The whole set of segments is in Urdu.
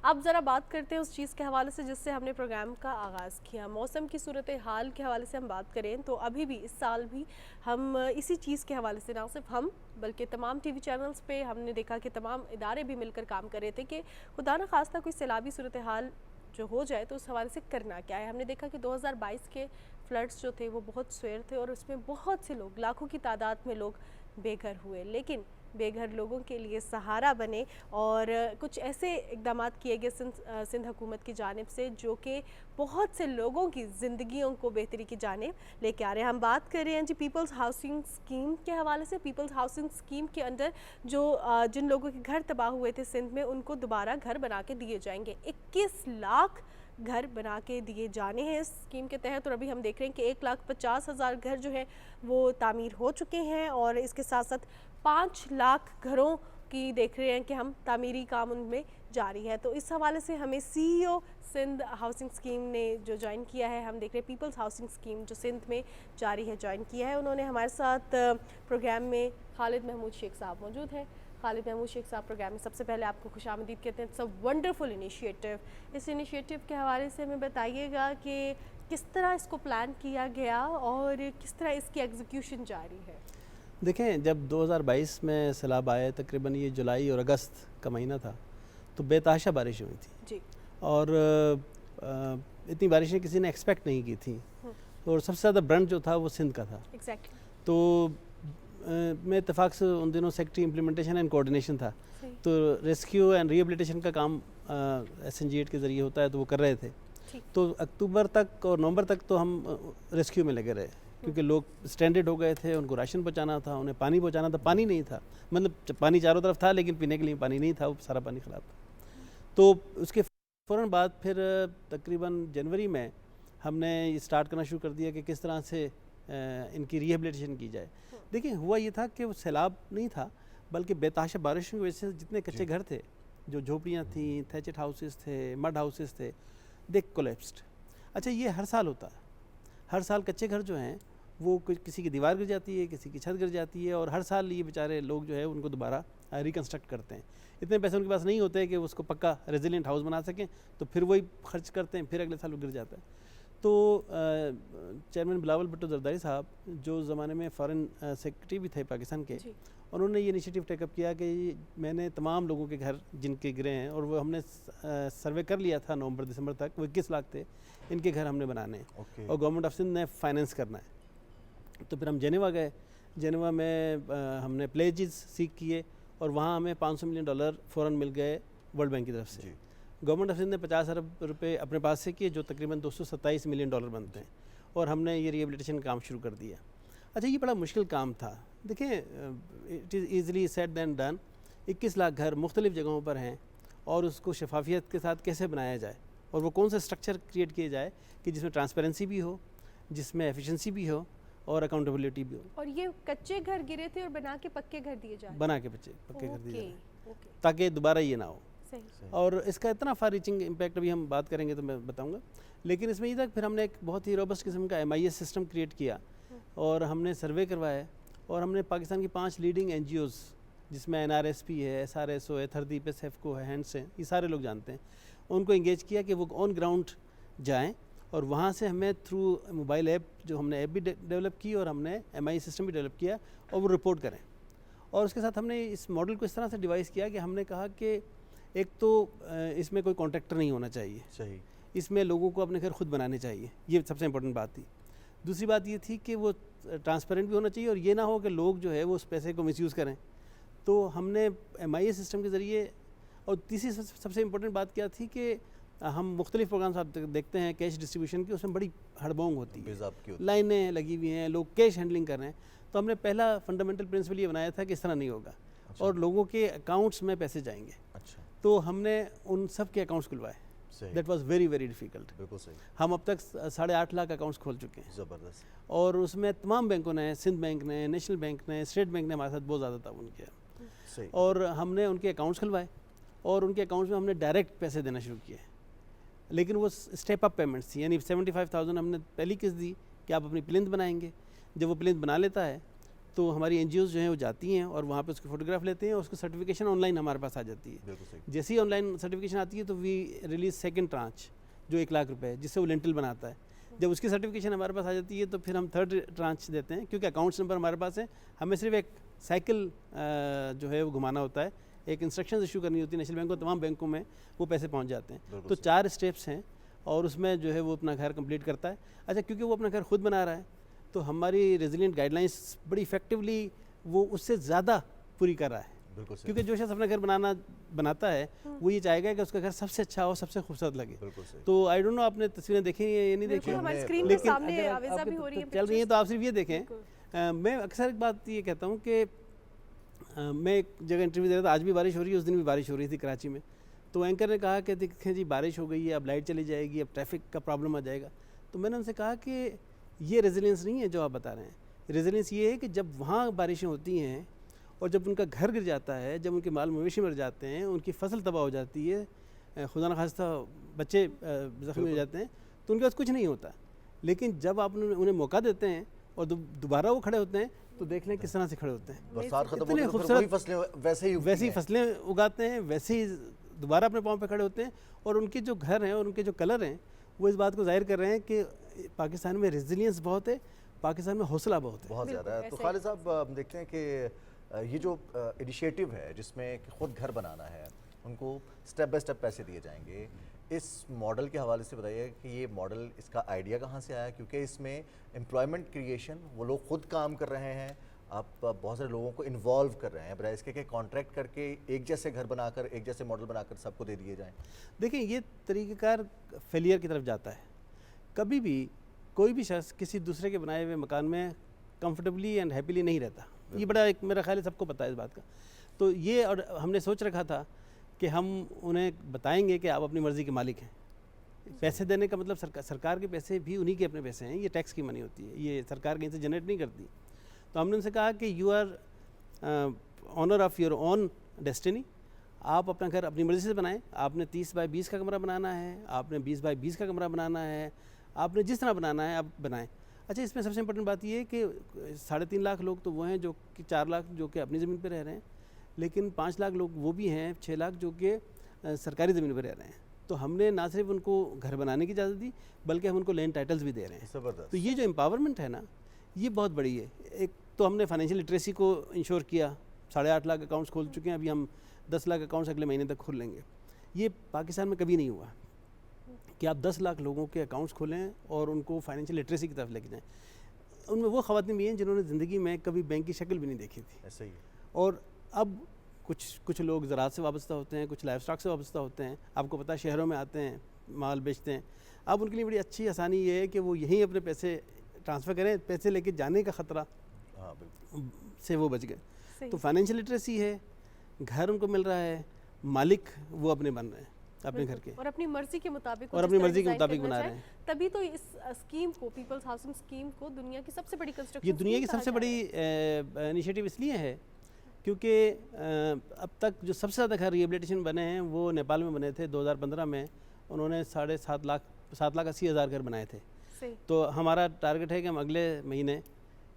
اب ذرا بات کرتے ہیں اس چیز کے حوالے سے جس سے ہم نے پروگرام کا آغاز کیا. موسم کی صورتحال کے حوالے سے ہم بات کریں تو ابھی بھی اس سال بھی ہم اسی چیز کے حوالے سے نہ صرف ہم بلکہ تمام ٹی وی چینلز پہ ہم نے دیکھا کہ تمام ادارے بھی مل کر کام کر رہے تھے کہ خدا نہ خواستہ کوئی سیلابی صورتحال جو ہو جائے تو اس حوالے سے کرنا کیا ہے. ہم نے دیکھا کہ 2022 کے فلڈز جو تھے وہ بہت سویر تھے اور اس میں بہت سے لوگ, لاکھوں کی تعداد میں لوگ بے گھر ہوئے, لیکن بے گھر لوگوں کے لیے سہارا بنے اور کچھ ایسے اقدامات کیے گئے سندھ حکومت کی جانب سے جو کہ بہت سے لوگوں کی زندگیوں کو بہتری کی جانب لے کے آ رہے ہیں. ہم بات کر رہے ہیں جی پیپلز ہاؤسنگ اسکیم کے حوالے سے. پیپلز ہاؤسنگ اسکیم کے اندر جو جن لوگوں کے گھر تباہ ہوئے تھے سندھ میں ان کو دوبارہ گھر بنا کے دیے جائیں گے. 21 لاکھ گھر بنا کے دیے جانے ہیں اس اسکیم کے تحت, اور ابھی ہم دیکھ رہے ہیں کہ 1,50,000 گھر جو ہے وہ تعمیر ہو چکے ہیں اور اس کے ساتھ ساتھ 5 لاکھ گھروں کی دیکھ رہے ہیں کہ ہم تعمیری کام ان میں جاری ہے. تو اس حوالے سے ہمیں سی ای او سندھ ہاؤسنگ اسکیم نے جو جوائن کیا ہے, ہم دیکھ رہے ہیں پیپلز ہاؤسنگ اسکیم جو سندھ میں جاری ہے جوائن کیا ہے. انہوں نے ہمارے ساتھ پروگرام میں خالد محمود شیخ صاحب موجود ہیں. خالد محمود شیخ صاحب پروگرام میں سب سے پہلے آپ کو خوش آمدید کہتے ہیں. It's a wonderful initiative. اس انیشیٹو کے حوالے سے ہمیں بتائیے گا کہ کس طرح اس کو پلان کیا گیا اور کس طرح اس کی ایگزیکیوشن جاری ہے. دیکھیں, جب 2022 میں سیلاب آئے, تقریباً یہ جولائی اور اگست کا مہینہ تھا, تو بے تحاشا بارشیں ہوئی تھیں جی, اور اتنی بارشیں کسی نے ایکسپیکٹ نہیں کی تھیں, اور سب سے زیادہ برنٹ جو تھا وہ سندھ کا تھا. ایگزیکٹلی. تو میں اتفاق سے ان دنوں سیکٹری امپلیمنٹیشن اینڈ کوآرڈینیشن تھا, تو ریسکیو اینڈ ریہیبلیٹیشن کا کام SNG8 کے ذریعے ہوتا ہے, تو وہ کر رہے تھے. تو اکتوبر تک اور نومبر تک تو ہم ریسکیو میں لگے رہے, کیونکہ لوگ اسٹینڈرڈ ہو گئے تھے, ان کو راشن پہنچانا تھا, انہیں پانی پہنچانا تھا. پانی نہیں تھا, مطلب پانی چاروں طرف تھا لیکن پینے کے لیے پانی نہیں تھا, وہ سارا پانی خراب تھا. تو اس کے فوراً بعد پھر تقریباً جنوری میں ہم نے اسٹارٹ کرنا شروع کر دیا کہ کس طرح سے ان کی ریہیبلیٹیشن کی جائے. دیکھیں, ہوا یہ تھا کہ وہ سیلاب نہیں تھا بلکہ بے تحاشا بارشوں کی وجہ سے جتنے کچے گھر تھے, جو جھوپڑیاں تھیں, تھیچڈ ہاؤسز تھے, مڈ ہاؤسز تھے, دے کولیپسڈ. اچھا, یہ ہر سال ہوتا ہے. ہر سال کچے گھر جو ہیں وہ کسی کی دیوار گر جاتی ہے, کسی کی چھت گر جاتی ہے, اور ہر سال یہ بیچارے لوگ جو ہے ان کو دوبارہ ریکنسٹرکٹ کرتے ہیں. اتنے پیسے ان کے پاس نہیں ہوتے کہ اس کو پکا ریزیلینٹ ہاؤس بنا سکیں, تو پھر وہی خرچ کرتے ہیں, پھر اگلے سال وہ گر جاتا ہے. تو چیئرمین بلاول بھٹو زرداری صاحب, جو زمانے میں فارن سیکرٹری بھی تھے پاکستان کے, انہوں نے یہ انیشیٹو ٹیک اپ کیا کہ میں نے تمام لوگوں کے گھر جن کے گرے ہیں, اور وہ ہم نے سروے کر لیا تھا نومبر دسمبر تک, وہ 21 لاکھ تھے, ان کے گھر ہم نے بنانے ہیں اور گورنمنٹ آف سندھ نے فائنینس کرنا ہے. تو پھر ہم جنیوا گئے. جنیوا میں ہم نے پلیجز سیک کیے, اور وہاں ہمیں $500 ملین فوراً مل گئے ورلڈ بینک کی طرف سے. گورنمنٹ آف سندھ نے 50 ارب روپے اپنے پاس سے کیے, جو تقریباً $227 ملین بنتے ہیں, اور ہم نے یہ ریہیبلیٹیشن کام شروع کر دیا. اچھا, یہ بڑا مشکل کام تھا. دیکھیں, it is easily said than done. 21 لاکھ گھر مختلف جگہوں پر ہیں, اور اس کو شفافیت کے ساتھ کیسے بنایا جائے, اور وہ کون سا اسٹرکچر کریٹ کیے جائے کہ جس میں ٹرانسپیرنسی بھی ہو, جس میں ایفیشنسی بھی ہو, اور اکاؤنٹیبلٹی بھی ہو. اور یہ کچے گھر گرے تھے اور بنا کے پکے گھر دیے جائیں, بنا کے پکے گھر دیے جائیں, تاکہ دوبارہ یہ نہ ہو. اور اس کا اتنا فار ریچنگ امپیکٹ ابھی ہم بات کریں گے تو میں بتاؤں گا. لیکن اس میں یہ تھا کہ پھر ہم نے ایک بہت ہی روبسٹ قسم کا MIS سسٹم کریٹ کیا, اور ہم نے سروے کروائے, اور ہم نے پاکستان کی 5 لیڈنگ NGOs, جس میں NRSP ہے, SRSO ہے, تھردیپ ہے, سیفکو ہے, ہینڈس ہیں, یہ سارے لوگ جانتے ہیں, ان کو انگیج کیا کہ وہ آن گراؤنڈ جائیں, اور وہاں سے ہمیں تھرو موبائل ایپ, جو ہم نے ایپ بھی ڈیولپ کی اور ہم نے MIS سسٹم بھی ڈیولپ کیا, اور وہ رپورٹ کریں. اور اس کے ساتھ ہم نے اس ماڈل کو اس طرح سے ڈیوائس کیا کہ ہم نے کہا کہ ایک تو اس میں کوئی کانٹریکٹر نہیں ہونا چاہیے, صحیح, اس میں لوگوں کو اپنے گھر خود بنانے چاہیے, یہ سب سے امپورٹنٹ بات تھی. دوسری بات یہ تھی کہ وہ ٹرانسپیرنٹ بھی ہونا چاہیے, اور یہ نہ ہو کہ لوگ جو ہے وہ اس پیسے کو مس یوز کریں. تو ہم نے MIS سسٹم کے ذریعے, اور تیسری سب سے امپورٹنٹ بات کیا تھی کہ ہم مختلف پروگرامس آپ دیکھتے ہیں کیش ڈسٹریبیوشن کی, اس میں بڑی ہڑبونگ ہوتی ہے, لائنیں لگی ہوئی ہیں, لوگ کیش ہینڈلنگ کر رہے ہیں. تو ہم نے پہلا فنڈامنٹل پرنسپل یہ بنایا تھا کہ اس طرح نہیں ہوگا, اور لوگوں کے اکاؤنٹس میں پیسے جائیں گے. تو ہم نے ان سب کے اکاؤنٹس کھلوائے. That was very very difficult. ہم اب تک 8.5 لاکھ اکاؤنٹس کھول چکے ہیں. زبردست. اور اس میں تمام بینکوں نے, سندھ بینک نے, نیشنل بینک نے, اسٹیٹ بینک نے ہمارے ساتھ بہت زیادہ تعاون کیا. اور ہم نے ان کے اکاؤنٹس کھلوائے, اور ان کے اکاؤنٹس میں ہم نے ڈائریکٹ پیسے دینا شروع کیے. لیکن وہ اسٹیپ اپ پیمنٹس تھی, یعنی 75,000 ہم نے پہلی قسط دی کہ آپ اپنی پلنتھ بنائیں گے. جب وہ پلنتھ بنا لیتا ہے تو ہماری این جی اوز جو ہیں وہ جاتی ہیں اور وہاں پہ اس کی فوٹوگراف لیتے ہیں اور اس کی سرٹیفکیشن آن لائن ہمارے پاس آ جاتی ہے. بالکل صحیح. جیسے ہی آن لائن سرٹیفکیشن آتی ہے تو وی ریلیز سیکنڈ ٹرانچ جو 1 لاکھ روپے جس سے وہ لینٹل بناتا ہے. جب اس کی سرٹیفکیشن ہمارے پاس آ جاتی ہے تو پھر ہم تھرڈ ٹرانچ دیتے ہیں, کیونکہ اکاؤنٹس نمبر ہمارے پاس ہے, ہمیں صرف ایک سائیکل جو ہے وہ گھمانا ہوتا ہے, ایک انسٹرکشنز ایشو کرنی ہوتی ہے نیشنل بینک کو, تمام بینکوں میں وہ پیسے پہنچ جاتے ہیں. تو 4 اسٹیپس ہیں اور اس میں جو ہے وہ اپنا گھر کمپلیٹ کرتا ہے. اچھا کیونکہ وہ اپنا گھر خود بنا رہا ہے تو ہماری ریزیلینٹ گائیڈ لائنس بڑی افیکٹولی وہ اس سے زیادہ پوری کر رہا ہے, کیونکہ جو شخص اپنا گھر بناتا ہے وہ یہ چاہے گا کہ اس کا گھر سب سے اچھا ہو, سب سے خوبصورت لگے. تو آئی ڈونٹ نو آپ نے تصویریں دیکھی ہیں یا نہیں دیکھی, لیکن اگر چل رہی ہیں تو آپ صرف یہ دیکھیں. میں اکثر ایک بات یہ کہتا ہوں کہ میں ایک جگہ انٹرویو دے رہا تھا, آج بھی بارش ہو رہی ہے, اس دن بھی بارش ہو رہی تھی کراچی میں. تو اینکر نے کہا کہ دیکھیں جی بارش ہو گئی ہے, اب لائٹ چلی جائے گی, اب ٹریفک کا پرابلم آ جائے گا. تو میں نے ان سے کہا کہ یہ ریزیلینس نہیں ہے جو آپ بتا رہے ہیں. ریزیلینس یہ ہے کہ جب وہاں بارشیں ہوتی ہیں اور جب ان کا گھر گر جاتا ہے, جب ان کے مال مویشی مر جاتے ہیں, ان کی فصل تباہ ہو جاتی ہے, خدا نخواستہ بچے زخمی ہو جاتے ہیں, تو ان کے پاس کچھ نہیں ہوتا. لیکن جب آپ انہیں موقع دیتے ہیں اور دوبارہ وہ کھڑے ہوتے ہیں تو دیکھ لیں کس طرح سے کھڑے ہوتے ہیں. برسات ختم ہوتی ہے تو پھر وہی فصلیں ویسے ہی فصلیں اگاتے ہیں, ویسے ہی دوبارہ اپنے پاؤں پہ کھڑے ہوتے ہیں. اور ان کے جو گھر ہیں اور ان کے جو کلر ہیں وہ اس بات کو ظاہر کر رہے ہیں کہ پاکستان میں ریزیلینس بہت ہے, پاکستان میں حوصلہ بہت زیادہ ہے. تو خالد صاحب ہم دیکھتے ہیں کہ یہ جو انیشیٹو ہے جس میں خود گھر بنانا ہے, ان کو سٹیپ بائی سٹیپ پیسے دیے جائیں گے, اس ماڈل کے حوالے سے بتائیے کہ یہ ماڈل, اس کا آئیڈیا کہاں سے آیا؟ کیونکہ اس میں امپلائمنٹ کریشن, وہ لوگ خود کام کر رہے ہیں, آپ بہت سارے لوگوں کو انوالو کر رہے ہیں, برائے اس کے کہ کانٹریکٹ کر کے ایک جیسے گھر بنا کر, ایک جیسے ماڈل بنا کر سب کو دے دیے جائیں. دیکھیں یہ طریقہ کار فیلئر کی طرف جاتا ہے. کبھی بھی کوئی بھی شخص کسی دوسرے کے بنائے ہوئے مکان میں کمفرٹیبلی اینڈ ہیپیلی نہیں رہتا. یہ بڑا ایک میرا خیال ہے سب کو پتہ ہے اس بات کا. تو یہ, اور ہم نے سوچ رکھا تھا کہ ہم انہیں بتائیں گے کہ آپ اپنی مرضی کے مالک ہیں. پیسے دینے کا مطلب سرکار کے پیسے بھی انہی کے اپنے پیسے ہیں, یہ ٹیکس کی منی ہوتی ہے, یہ سرکار کہیں سے جنریٹ نہیں کرتی. تو ہم نے ان سے کہا کہ you are owner of your own destiny, آپ اپنا گھر اپنی مرضی سے بنائیں. آپ نے 30 بائی 20 کا کمرہ بنانا ہے, آپ نے 20 بائی 20 کا کمرہ بنانا ہے, آپ نے جس طرح بنانا ہے آپ بنائیں. اچھا اس میں سب سے امپورٹنٹ بات یہ ہے کہ 3.5 لاکھ لوگ تو وہ ہیں جو کہ 4 لاکھ جو کہ اپنی زمین پہ رہ رہے ہیں, لیکن 5 لاکھ لوگ وہ بھی ہیں, 6 لاکھ جو کہ سرکاری زمین پہ رہ رہے ہیں. تو ہم نے نہ صرف ان کو گھر بنانے کی اجازت دی بلکہ ہم ان کو لینڈ ٹائٹلز بھی دے رہے ہیں. تو یہ جو امپاورمنٹ ہے نا, یہ بہت بڑی ہے. ایک تو ہم نے فائنینشیل لٹریسی کو انشور کیا, 8.5 لاکھ اکاؤنٹس کھول چکے ہیں, ابھی ہم 10 لاکھ اکاؤنٹس اگلے مہینے تک کھول لیں گے. یہ پاکستان میں کبھی نہیں ہوا کہ آپ 10 لاکھ لوگوں کے اکاؤنٹس کھولیں اور ان کو فائنینشیل لٹریسی کی طرف لے کے جائیں. ان میں وہ خواتین بھی ہیں جنہوں نے زندگی میں کبھی بینک کی شکل بھی نہیں دیکھی تھی. ایسا ہی. اور اب کچھ لوگ زراعت سے وابستہ ہوتے ہیں, کچھ لائف اسٹاک سے وابستہ ہوتے ہیں. آپ کو پتہ ہے شہروں میں آتے ہیں, مال بیچتے ہیں. اب ان کے لیے بڑی اچھی آسانی یہ ہے کہ وہ یہیں اپنے پیسے ٹرانسفر کریں, پیسے لے کے جانے کا خطرہ سے وہ بچ گئے. تو فائنینشیل لٹریسی ہے, گھر ان کو مل رہا ہے, مالک وہ اپنے بن رہے ہیں اپنے گھر کے, اور اپنی مرضی کے مطابق بنا رہے ہیں. تبھی تو اس اسکیم کو, پیپلز ہاؤسنگ اسکیم کو دنیا کی سب سے بڑی کنسٹرکشن, یہ دنیا کی سب سے بڑی انیشیٹو اس لیے ہے کیونکہ اب تک جو سب سے زیادہ گھر ریہیبلیٹیشن بنے ہیں وہ نیپال میں بنے تھے. 2015 میں انہوں نے 7,80,000 گھر بنائے تھے. تو ہمارا ٹارگٹ ہے کہ ہم اگلے مہینے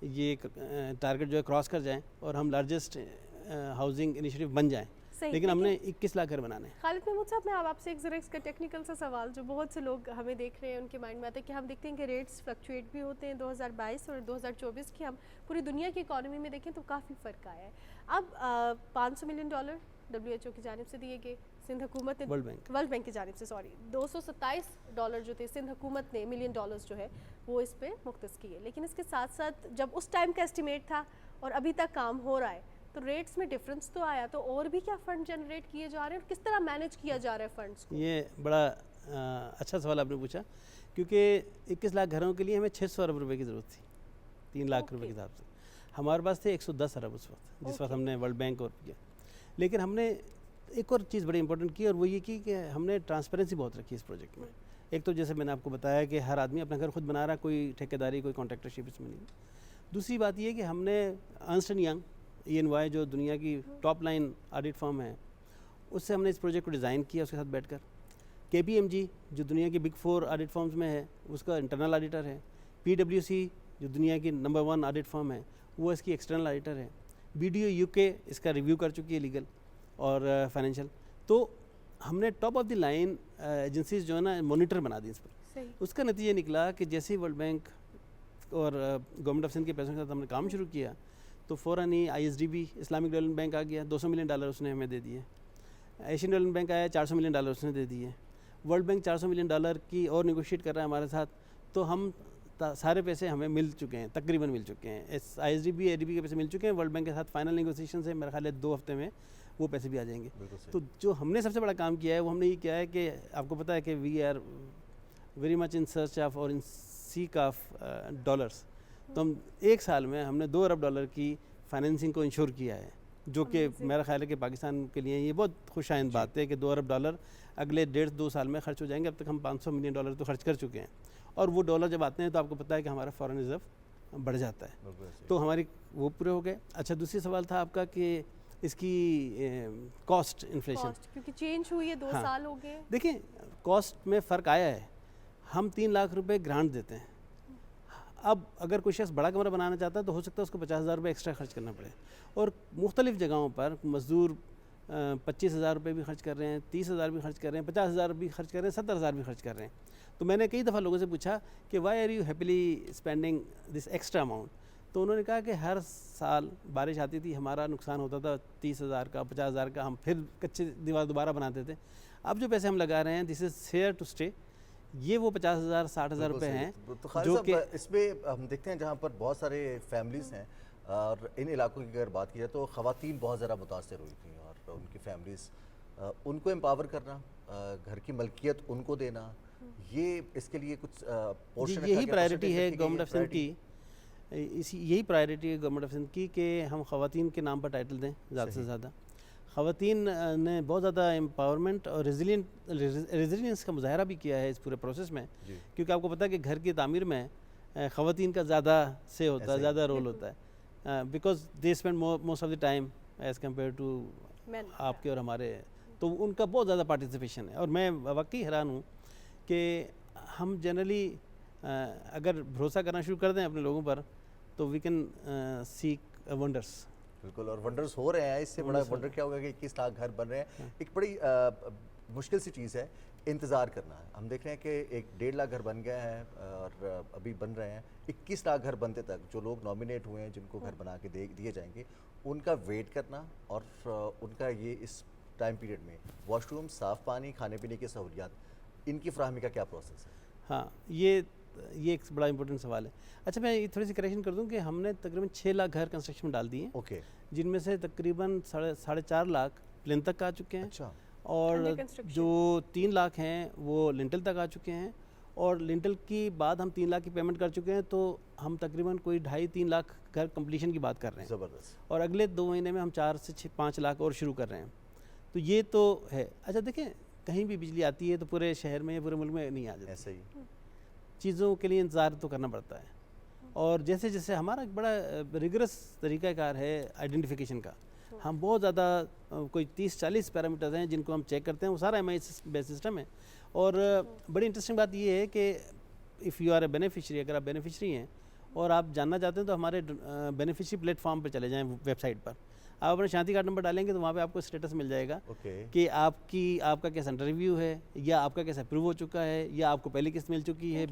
یہ ٹارگٹ جو ہے کراس کر جائیں اور ہم لارجسٹ ہاؤسنگ انیشیٹو بن جائیں. لیکن ہم نے 21 لاکھ گھر بنانے ہیں. خالد محمود صاحب, میں آپ سے ایک ذرا اس کا ٹیکنیکل سا سوال جو بہت سے لوگ ہمیں دیکھ رہے ہیں ان کے مائنڈ میں آتا ہے کہ ہم دیکھتے ہیں کہ ریٹس فلکچویٹ بھی ہوتے ہیں. 2022 اور 2024 کی ہم پوری دنیا کی اکانومی میں دیکھیں تو کافی فرق آیا ہے. اب $500 ملین WHO کی جانب سے دیے گئے, سندھ حکومت نے ورلڈ بینک کی جانب سے $227 جو تھے سندھ حکومت نے $1 ملین جو ہے وہ اس پہ مختص کیے. لیکن اس کے ساتھ ساتھ جب اس ٹائم کا اسٹیمیٹ تھا اور ابھی تک کام ہو رہا ہے تو ریٹس میں ڈفرنس تو آیا, تو اور بھی کیا فنڈ جنریٹ کیے جا رہے ہیں اور کس طرح مینیج کیا جا رہا ہے فنڈس کو؟ یہ بڑا اچھا سوال آپ نے پوچھا, کیونکہ 21 لاکھ گھروں کے لیے ہمیں 600 ارب روپے کی ضرورت تھی, 3 لاکھ روپے کے حساب سے. ہمارے پاس تھے 110 ارب اس وقت, جس وقت ہم نے ورلڈ بینک اور کیا. لیکن ہم نے ایک اور چیز بڑی امپورٹنٹ کی, اور وہ یہ کی کہ ہم نے ٹرانسپیرنسی بہت رکھی اس پروجیکٹ میں. ایک تو جیسے میں نے آپ کو بتایا کہ ہر آدمی اپنا گھر خود بنا رہا, کوئی ٹھیکیداری, کوئی کانٹریکٹرشپ اس میں نہیں. دوسری بات یہ کہ ہم نے ارنسٹ اینڈ ینگ EY جو دنیا کی ٹاپ لائن آڈٹ فرم ہے, اس سے ہم نے اس پروجیکٹ کو ڈیزائن کیا, اس کے ساتھ بیٹھ کر. KPMG جو دنیا کی بگ 4 آڈٹ فرمز میں ہے, اس کا انٹرنل آڈیٹر ہے. PwC جو دنیا کی نمبر 1 آڈٹ فرم ہے, وہ اس کی ایکسٹرنل آڈیٹر ہے. BDO UK اس کا ریویو کر چکی ہے لیگل اور فائنینشیل. تو ہم نے top of the line agencies جو ہے نا مانیٹر بنا دی اس پر. اس کا نتیجہ نکلا کہ جیسے ہی ورلڈ بینک اور گورنمنٹ آف سندھ کے پیسوں کے ساتھ ہم نے کام شروع کیا تو فوراً ہی ISDB اسلامک ڈیولپمنٹ بینک آ گیا, $200 ملین اس نے ہمیں دے دیے. ایشین ڈیولپمنٹ بینک آیا, $400 ملین اس نے دے دیے. ورلڈ بینک $400 ملین کی اور نیگوشیٹ کر رہا ہے ہمارے ساتھ. تو ہم سارے پیسے ہمیں مل چکے ہیں, تقریباً مل چکے ہیں. ISDB ADB کے پیسے مل چکے ہیں. ورلڈ بینک کے ساتھ فائنل نیگوسیشن سے میرا خیال ہے 2 ہفتے میں وہ پیسے بھی آ جائیں گے. تو جو ہم نے سب سے بڑا کام کیا ہے وہ ہم نے یہ کیا ہے کہ آپ کو پتہ ہے کہ we are very much in search of اور ان سیک آف ڈالرس. تو ہم 1 سال میں ہم نے $2 ارب کی فائنینسنگ کو انشور کیا ہے, جو کہ میرا خیال ہے کہ پاکستان کے لیے یہ بہت خوش آئند بات ہے کہ $2 ارب اگلے 1.5-2 سال میں خرچ ہو جائیں گے. اب تک ہم $500 ملین تو خرچ کر چکے ہیں, اور وہ ڈالر جب آتے ہیں تو آپ کو پتہ ہے کہ ہمارا فارن ریزرو بڑھ جاتا ہے. تو ہماری وہ پورے ہو گئے. اچھا, دوسری سوال تھا آپ کا کہ اس کی کاسٹ انفلیشن, کیونکہ چینج ہوئی ہے 2 سال ہو گئے. دیکھیں کاسٹ میں فرق آیا ہے. ہم 3 لاکھ روپے گرانٹ دیتے ہیں. اب اگر کوئی شخص بڑا کمرہ بنانا چاہتا ہے تو ہو سکتا ہے اس کو $50,000 ایکسٹرا خرچ کرنا پڑے, اور مختلف جگہوں پر مزدور $25,000 بھی خرچ کر رہے ہیں, $30,000 بھی خرچ کر رہے ہیں, $50,000 بھی خرچ کر رہے ہیں, $70,000 بھی خرچ کر رہے ہیں. تو میں نے کئی دفعہ لوگوں سے پوچھا کہ why are you happily spending this extra amount. تو انہوں نے کہا کہ ہر سال بارش آتی تھی, ہمارا نقصان ہوتا تھا $30,000 کا, $50,000 کا, ہم پھر کچے دیوار دوبارہ بناتے تھے. اب جو پیسے ہم لگا رہے ہیں دس از ہیئر ٹو اسٹے. یہ وہ $50,000 $60,000 روپے ہیں جو کہ اس میں ہم دیکھتے ہیں جہاں پر بہت سارے فیملیز ہیں, اور ان علاقوں کی اگر بات کی جائے تو خواتین بہت زیادہ متاثر ہوئی تھیں, اور ان کی فیملیز, ان کو امپاور کرنا, گھر کی ملکیت ان کو دینا, یہ اس کے لیے کچھ پورشن یہی پرائرٹی ہے گورنمنٹ آف سندھ کی. یہی پرائرٹی ہے گورنمنٹ آف سندھ کی کہ ہم خواتین کے نام پر ٹائٹل دیں زیادہ سے زیادہ. خواتین نے بہت زیادہ امپاورمنٹ اور ریزیلینس کا مظاہرہ بھی کیا ہے اس پورے پروسیس میں, کیونکہ آپ کو پتہ ہے کہ گھر کی تعمیر میں خواتین کا زیادہ سے ہوتا ہے, زیادہ رول ہوتا ہے, because they spend most of the time as compare to آپ کے اور ہمارے. تو ان کا بہت زیادہ پارٹیسپیشن ہے, اور میں واقعی حیران ہوں کہ ہم جنرلی اگر بھروسہ کرنا شروع کر دیں اپنے لوگوں پر تو وی کین سیک ونڈرس. بالکل, اور ونڈرز ہو رہے ہیں. اس سے بڑا ونڈر کیا ہوگا کہ 21 لاکھ گھر بن رہے ہیں. ایک بڑی مشکل سی چیز ہے انتظار کرنا. ہم دیکھ رہے ہیں کہ 1.5 لاکھ گھر بن گئے ہیں اور ابھی بن رہے ہیں. 21 لاکھ گھر بنتے تک جو لوگ نامینیٹ ہوئے ہیں, جن کو گھر بنا کے دیے جائیں گے, ان کا ویٹ کرنا, اور ان کا یہ اس ٹائم پیریڈ میں واش روم, صاف پانی, کھانے پینے کی سہولیات, ان کی فراہمی کا کیا پروسیس ہے؟ ہاں, یہ ایک بڑا امپورٹنٹ سوال ہے. اچھا, میں تھوڑی سی کریکشن کر دوں کہ ہم نے تقریباً 6 لاکھ گھر کنسٹرکشن میں ڈال دیے ہیں. اوکے, جن میں سے تقریباً 4.5 لاکھ پلین تک آ چکے ہیں. اچھا, اور جو 3 لاکھ ہیں وہ لنٹل تک آ چکے ہیں, اور لنٹل کی بعد ہم 3 لاکھ کی پیمنٹ کر چکے ہیں. تو ہم تقریباً کوئی 2.5-3 لاکھ گھر کمپلیشن کی بات کر رہے ہیں. زبردست. اور اگلے 2 مہینے میں ہم 4 سے 5 لاکھ اور شروع کر رہے ہیں. تو یہ تو ہے. اچھا دیکھیں, کہیں بھی بجلی آتی ہے تو پورے شہر میں یا پورے ملک میں نہیں آ جاتی. ایسے ہی چیزوں کے لیے انتظار تو کرنا پڑتا ہے. اور جیسے جیسے ہمارا ایک بڑا ریگرس طریقہ کار ہے آئیڈینٹیفیکیشن کا. ہم بہت زیادہ کوئی 30-40 پیرامیٹرز ہیں جن کو ہم چیک کرتے ہیں. وہ سارا MIS بیس سسٹم ہے. اور بڑی انٹرسٹنگ بات یہ ہے کہ if you are a beneficiary, اگر آپ بینیفیشری ہیں اور آپ جاننا چاہتے ہیں تو ہمارے بینیفیشری پلیٹ فارم پہ چلے جائیں, ویب سائٹ پر. آپ اپنا شانتی کارڈ نمبر ڈالیں گے تو وہاں پہ آپ کو اسٹیٹس مل جائے گا کہ آپ کا کیسا انٹرویو ہے, یا آپ کا کیسا اپروو ہو چکا ہے, یا آپ کو پہلی قسط مل چکی ہے.